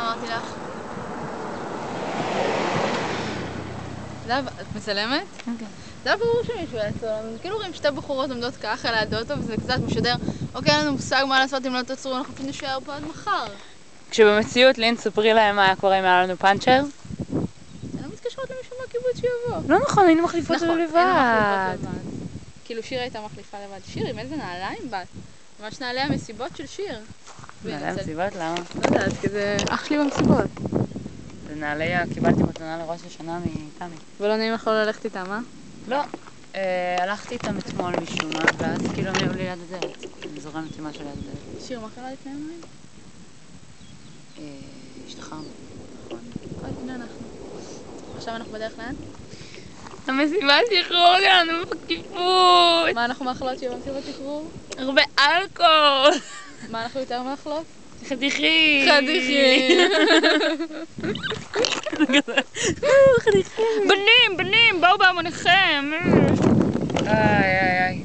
אמרתי לך? את מצלמת? כן. זה היה ברור שמישהו יעצור לנו, כאילו רואים שתי בחורות עומדות ככה ליד אוטו וזה קצת משדר, אוקיי, אין לנו מושג מה לעשות אם לא תעצרו, אנחנו פשוט נשאר פה עד מחר. כשבמציאות, לין, ספרי להם מה היה קורה אם היה לנו פאנצ'ר? הן לא מתקשרות למישהו מהקיבוץ שיבוא. לא נכון, היינו מחליפות נכון, לבד. היינו מחליפות לבד. כאילו שיר הייתה מחליפה לבד. שיר, עם איזה נעליים בת? ממש נעלי המסיבות של שיר. נעלי המסיבות? למה? לא יודעת, כי זה אח שלי במסיבות. זה נעלי, קיבלתי מתנה לראש השנה מתמי. ולא נעים לך לא ללכת איתם, אה? לא. הלכתי איתם אתמול משום מה, ואז כאילו הם היו לי ליד הדלת. אני זורמת עם משהו ליד הדלת. שיר, מה קרה לפני יומיים? השתחררנו. נכון, כל לפני אנחנו. עכשיו אנחנו בדרך לאן? המסיבת שחרור שלנו בקיבוץ! מה אנחנו מאכלות שיהיה במסיבת שחרור? הרבה אלכוהול! מה אנחנו יותר מאכלות? חתיכים! חתיכים! חתיכים! בנים, בואו בהמוניכם! איי.